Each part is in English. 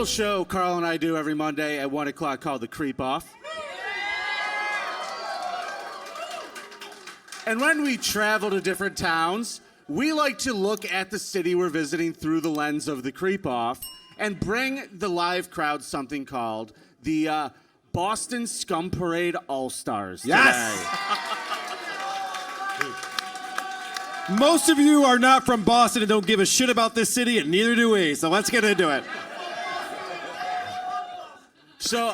show Carl and I do every Monday at 1 o'clock called The Creep Off. And when we travel to different towns, we like to look at the city we're visiting through the lens of The Creep Off and bring the live crowd something called the Boston Scum Parade All-Stars Yes! today. Most of you are not from Boston and don't give a shit about this city, and neither do we, so let's get into it. So,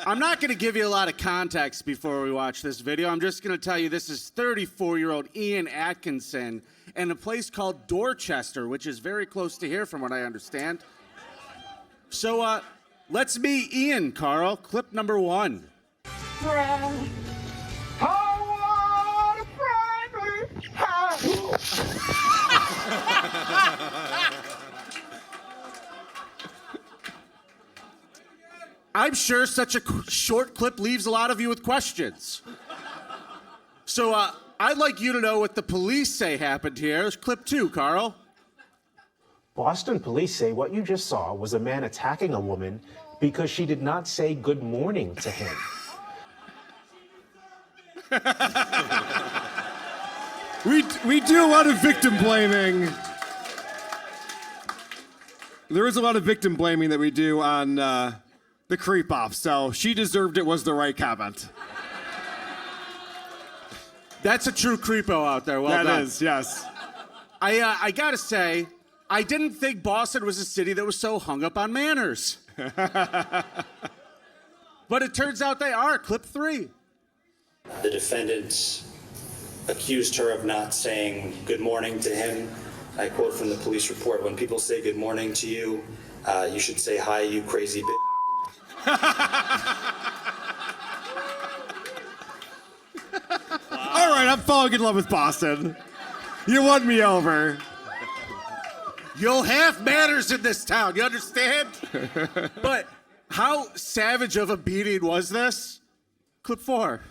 I'm not going to give you a lot of context before we watch this video. I'm just going to tell you this is 34-year-old Ian Atkinson in a place called Dorchester, which is very close to here from what I understand. So, let's meet Ian, Carl. Clip number 1. I'm sure such a short clip leaves a lot of you with questions. So I'd like you to know what the police say happened here. There's clip 2, Carl. Boston police say what you just saw was a man attacking a woman because she did not say good morning to him. We do a lot of victim blaming. There is a lot of victim blaming that we do on the Creep Off, so she deserved it was the right comment. That's a true creepo out there. Well done. That is, yes. I gotta say, I didn't think Boston was a city that was so hung up on manners. But it turns out they are. Clip 3. The defendant accused her of not saying good morning to him. I quote from the police report, "When people say good morning to you, you should say hi, you crazy bitch." All right, I'm falling in love with Boston. You won me over. You'll have manners in this town, you understand? But how savage of a beating was this? Clip 4.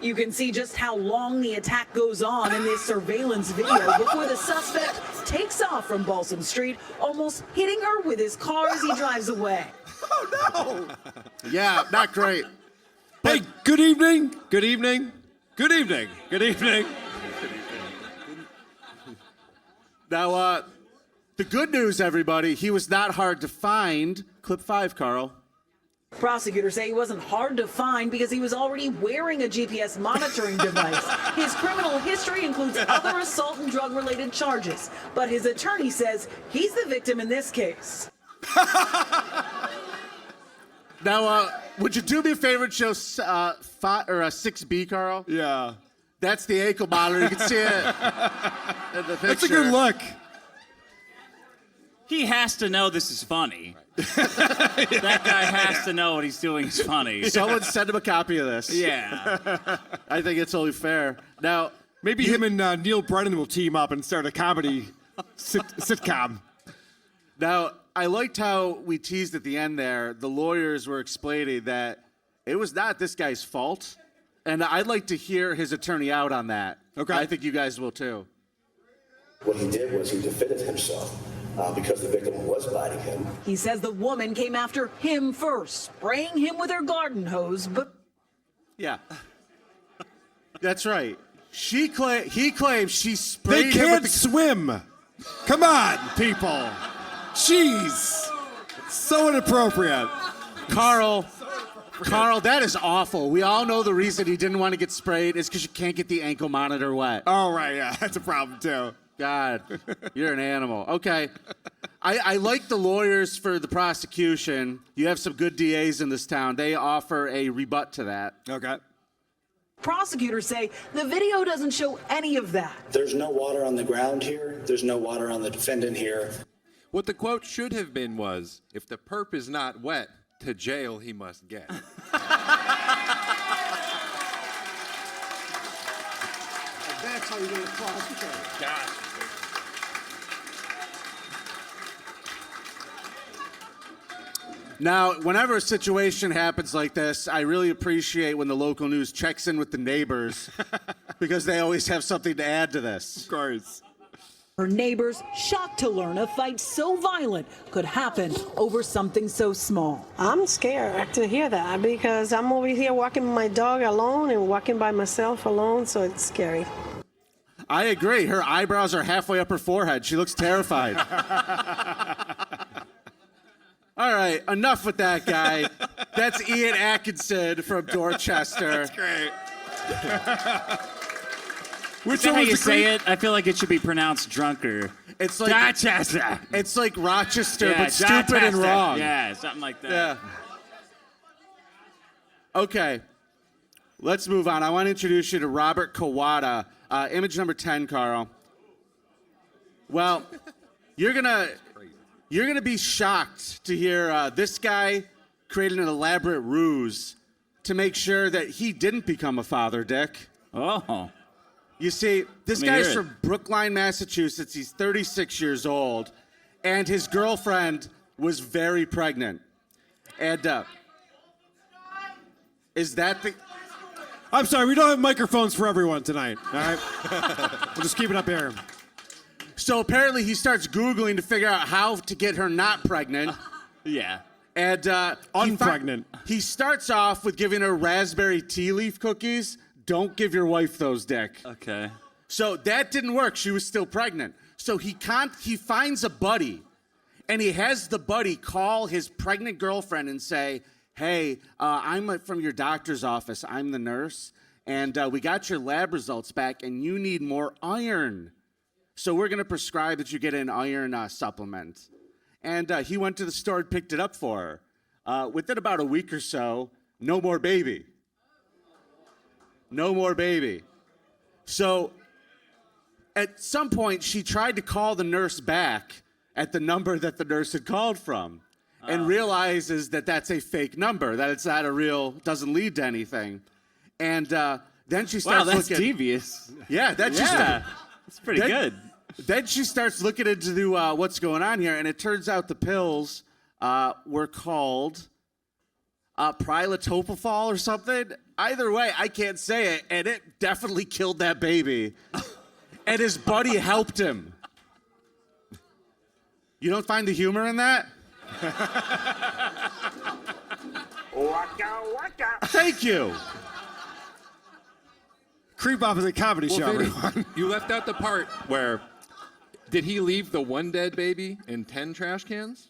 You can see just how long the attack goes on in this surveillance video before the suspect takes off from Balsam Street, almost hitting her with his car as he drives away. Oh, no! Yeah, not great. Hey, good evening. Good evening. Good evening. Good evening. Now, the good news, everybody, he was not hard to find. Clip 5, Carl. Prosecutors say he wasn't hard to find because he was already wearing a GPS monitoring device. His criminal history includes other assault and drug-related charges, but his attorney says he's the victim in this case. Now, would you do me a favor and show 6B, Carl? Yeah. That's the ankle monitor. You can see it in the picture. That's a good look. He has to know this is funny. That guy has to know what he's doing is funny. Someone send him a copy of this. Yeah. I think it's only fair. Now, maybe him and Neil Brennan will team up and start a comedy sitcom. Now, I liked how we teased at the end there. The lawyers were explaining that it was not this guy's fault. And I'd like to hear his attorney out on that. Okay. I think you guys will too. What he did was he defended himself because the victim was biting him. He says the woman came after him first, spraying him with her garden hose, but... Yeah. That's right. He claims she sprayed They him can't with swim. Come on, people. Jeez. So inappropriate. Carl, that is awful. We all know the reason he didn't want to get sprayed is because you can't get the ankle monitor wet. Oh, right, yeah. That's a problem, too. God, you're an animal. Okay. I like the lawyers for the prosecution. You have some good DAs in this town. They offer a rebut to that. Okay. prosecutors say the video doesn't show any of that. There's no water on the ground here. There's no water on the defendant here. What the quote should have been was, if the perp is not wet, to jail he must get. That's how you get a cross. Gosh. Now, whenever a situation happens like this, I really appreciate when the local news checks in with the neighbors because they always have something to add to this. Of course. Her neighbors shocked to learn a fight so violent could happen over something so small. I'm scared to hear that because I'm over here walking my dog alone and walking by myself alone, so it's scary. I agree. Her eyebrows are halfway up her forehead. She looks terrified. All right, enough with that guy. That's Ian Atkinson from Dorchester. That's great. Which how you say it? I feel like it should be pronounced drunker. It's like Dorchester. It's like Rochester, Yeah, but stupid and Dorchester. wrong. Yeah, something like that. Yeah. Okay, let's move on. I want to introduce you to Robert Kawada. Image number 10, Carl. Well, you're gonna be shocked to hear this guy created an elaborate ruse to make sure that he didn't become a father, Dick. Oh. You see, this Let me guy's hear it. from Brookline, Massachusetts. He's 36 years old, and his girlfriend was very pregnant. And is that the... I'm sorry, we don't have microphones for everyone tonight, all right? We'll just keep it up here. So apparently he starts Googling to figure out how to get her not pregnant. Yeah. And Unpregnant. He starts off with giving her raspberry tea leaf cookies. Don't give your wife those, Dick. Okay. So that didn't work. She was still pregnant. So he finds a buddy, and he has the buddy call his pregnant girlfriend and say, hey, I'm from your doctor's office. I'm the nurse, and we got your lab results back, and you need more iron. So we're going to prescribe that you get an iron supplement. And he went to the store and picked it up for her. Within about a week or so, no more baby. No more baby. So at some point, she tried to call the nurse back at the number that the nurse had called from and realizes that that's a fake number, that it's not a real, doesn't lead to anything. And then she starts Wow, that's looking. devious. Yeah, that's Yeah. That's pretty good. Then she starts looking into what's going on here, and it turns out the pills were called prilotopafol or something. Either way, I can't say it, and it definitely killed that baby. And his buddy helped him. You don't find the humor in that? Thank you. Creep Off is a comedy show, Vinnie, everyone. you left out the part where did he leave the one dead baby in 10 trash cans?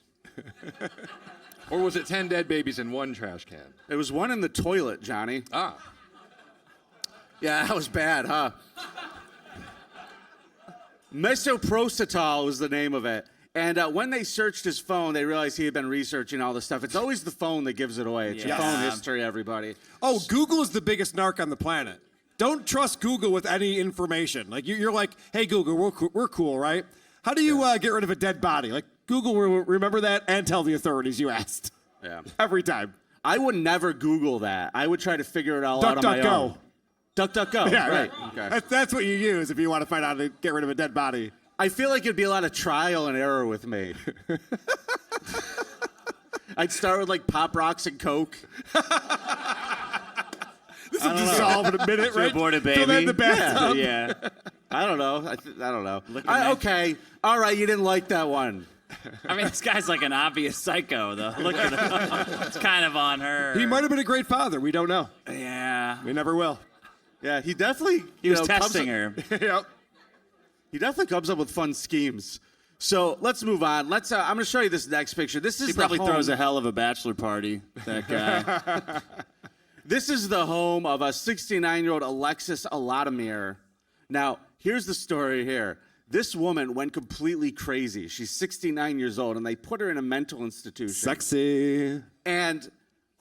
Or was it 10 dead babies in one trash can? It was one in the toilet, Johnny. Ah. Yeah, that was bad, huh? Mesoprostol was the name of it. And when they searched his phone, they realized he had been researching all this stuff. It's always the phone that gives it away. It's your phone history, everybody. Oh, Google is the biggest narc on the planet. Don't trust Google with any information. Like, you're like, hey, Google, we're cool, right? How do you get rid of a dead body? Like, Google will remember that and tell the authorities you asked. Yeah. Every time. I would never Google that. I would try to figure it all out on my own. DuckDuckGo. DuckDuckGo, Yeah, right. right. Okay. That's what you use if you want to find out how to get rid of a dead body. I feel like it'd be a lot of trial and error with me. I'd start with like Pop Rocks and Coke. This will dissolve in a minute, right? abort a Throw that baby. in the bathtub. Yeah. I don't know. I don't know. at Okay. All right. You didn't like that one. I mean, this guy's like an obvious psycho, though. Look at him. It's kind of on her. He might have been a great father. We don't know. Yeah. We never will. Yeah, he definitely. He was testing her. Yep. He definitely comes up with fun schemes. So let's move on. I'm going to show you this next picture. This is He probably throws a hell of a bachelor party, that guy. This is the home of a 69-year-old Alexis Alatomir. Now, here's the story here. This woman went completely crazy. She's 69 years old, and they put her in a mental institution. Sexy. And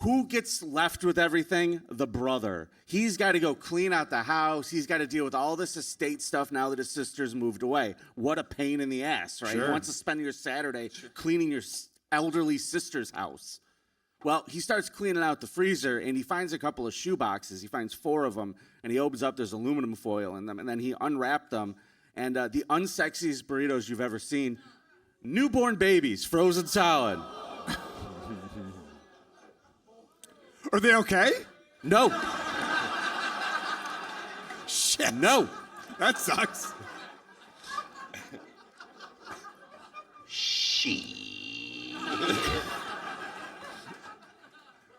who gets left with everything? The brother. He's got to go clean out the house. He's got to deal with all this estate stuff now that his sister's moved away. What a pain in the ass, right? Sure. Who wants to spend your Saturday cleaning your elderly sister's house? Well, he starts cleaning out the freezer, and he finds a couple of shoe boxes. He finds 4 of them, and he opens up. There's aluminum foil in them, and then he unwrapped them. And the unsexiest burritos you've ever seen, newborn babies, frozen solid. Are they okay? No. Shit. No. That sucks.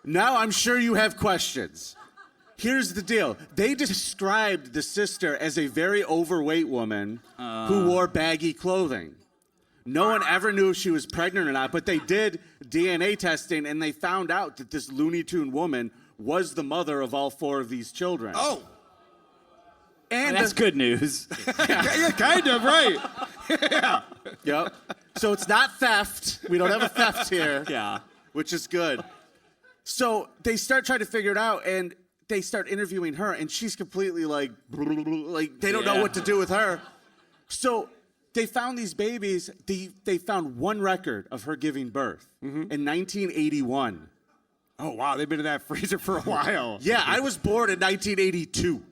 Now I'm sure you have questions. Here's the deal. They described the sister as a very overweight woman who wore baggy clothing. No one ever knew if she was pregnant or not, but they did DNA testing, and they found out that this Looney Tune woman was the mother of all 4 of these children. Oh. And That's good news. Yeah, kind of, right. Yeah. Yep. So it's not theft. We don't have a theft here. Yeah. Which is good. So they start trying to figure it out, and they start interviewing her, and she's completely like they don't know what to do with her. So they found these babies. They found one record of her giving birth in 1981. Oh, wow. They've been in that freezer for a while. Yeah, I was born in 1982.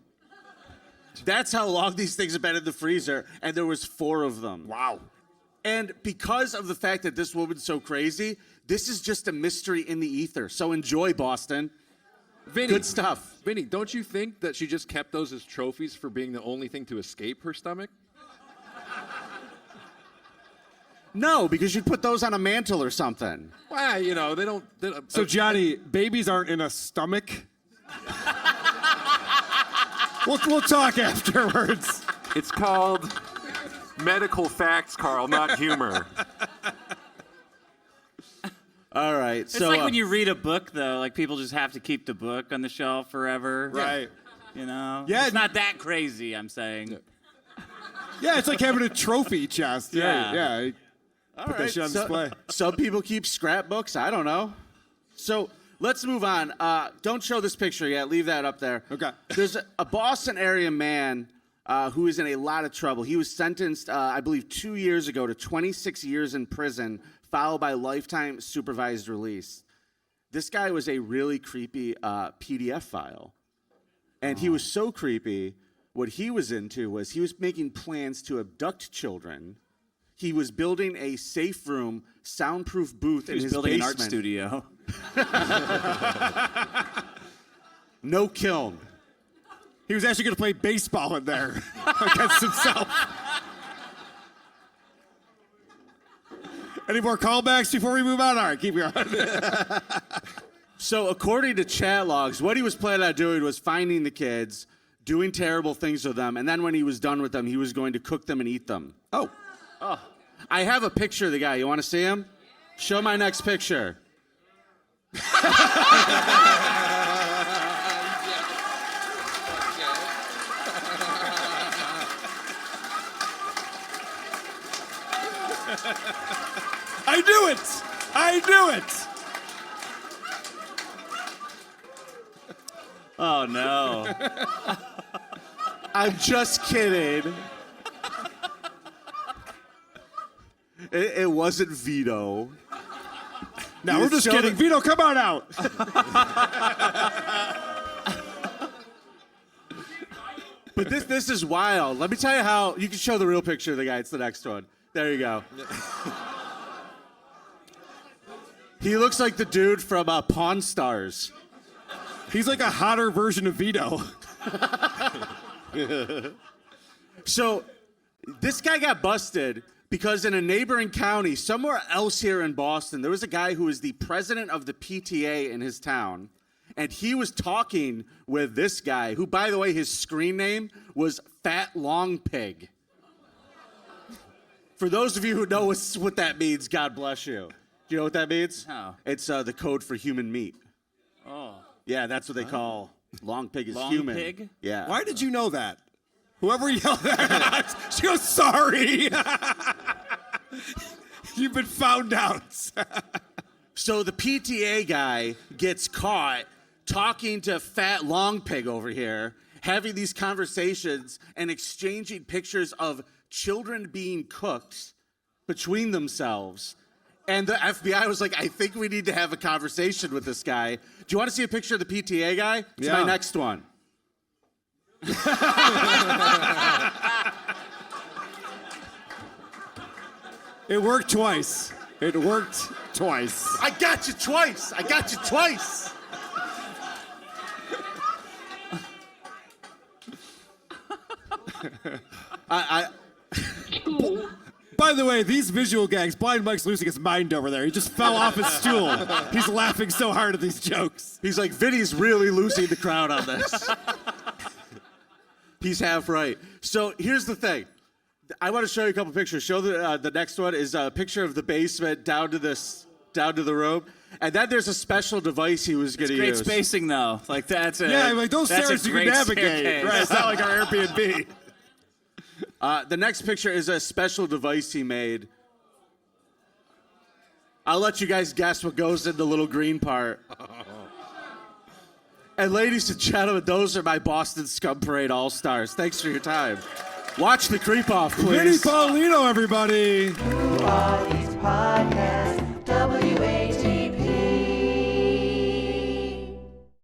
That's how long these things have been in the freezer, and there was 4 of them. Wow. And because of the fact that this woman's so crazy, this is just a mystery in the ether. So enjoy, Boston. Vinny, Good stuff. Vinny, don't you think that she just kept those as trophies for being the only thing to escape her stomach? No, because you'd put those on a mantle or something. Well, you know, they don't. So, Johnny, babies aren't in a stomach? We'll talk afterwards. It's called medical facts, Carl, not humor. All right. It's like when you read a book, though. Like, people just have to keep the book on the shelf forever. Right. You know? Yeah. It's not that crazy, I'm saying. Yeah, it's like having a trophy chest. Yeah. Yeah. All Put that shit on display. Some people keep scrapbooks. I don't know. So let's move on. Don't show this picture yet. Leave that up there. Okay. There's a Boston area man who is in a lot of trouble. He was sentenced, I believe, 2 years ago to 26 years in prison, followed by lifetime supervised release. This guy was a really creepy PDF file. And he was so creepy, what he was into was he was making plans to abduct children. He was building a safe room, soundproof booth in his basement. He was building an art studio. No kiln. He was actually going to play baseball in there against himself. Any more callbacks before we move on? All right, keep going. So according to chat logs, what he was planning on doing was finding the kids, doing terrible things with them, and then when he was done with them, he was going to cook them and eat them. Oh. I have a picture of the guy. You want to see him? Show my next picture. I knew it! I knew it! Oh, no. I'm just kidding. It wasn't Vito. No, we're just kidding. Vito, come on out. But this is wild. Let me tell you how. You can show the real picture of the guy. It's the next one. There you go. He looks like the dude from Pawn Stars. He's like a hotter version of Vito. So this guy got busted because in a neighboring county, somewhere else here in Boston, there was a guy who was the president of the PTA in his town, and he was talking with this guy, who, by the way, his screen name was Fat Long Pig. For those of you who know what that means, God bless you. Do you know what that means? No. It's the code for human meat. Oh. Yeah, that's what they call long pig is Long human. pig? Yeah. Why did you know that? Whoever yelled that, she goes, sorry. You've been found out. So the PTA guy gets caught talking to Fat Long Pig over here, having these conversations and exchanging pictures of children being cooked between themselves. And the FBI was like, I think we need to have a conversation with this guy. Do you want to see a picture of the PTA guy? It's my next one. It worked twice. It worked twice. I got you twice. I got you twice. By By the way, these visual gags, Blind Mike's losing his mind over there. He just fell off his stool. He's laughing so hard at these jokes. He's like, Vinny's really losing the crowd on this. He's half right. So here's the thing. I want to show you a couple pictures. Show the next one is a picture of the basement down to the room. And then there's a special device he was going to use. Great spacing, though. Like, that's a... Yeah, like those that's stairs a you can great navigate. staircase. Right, it's not like our Airbnb. The next picture is a special device he made. I'll let you guys guess what goes in the little green part. And ladies and gentlemen, those are my Boston Scum Parade All-Stars. Thanks for your time. Watch the creep off, please. Vinnie Paulino, everybody. Podcast,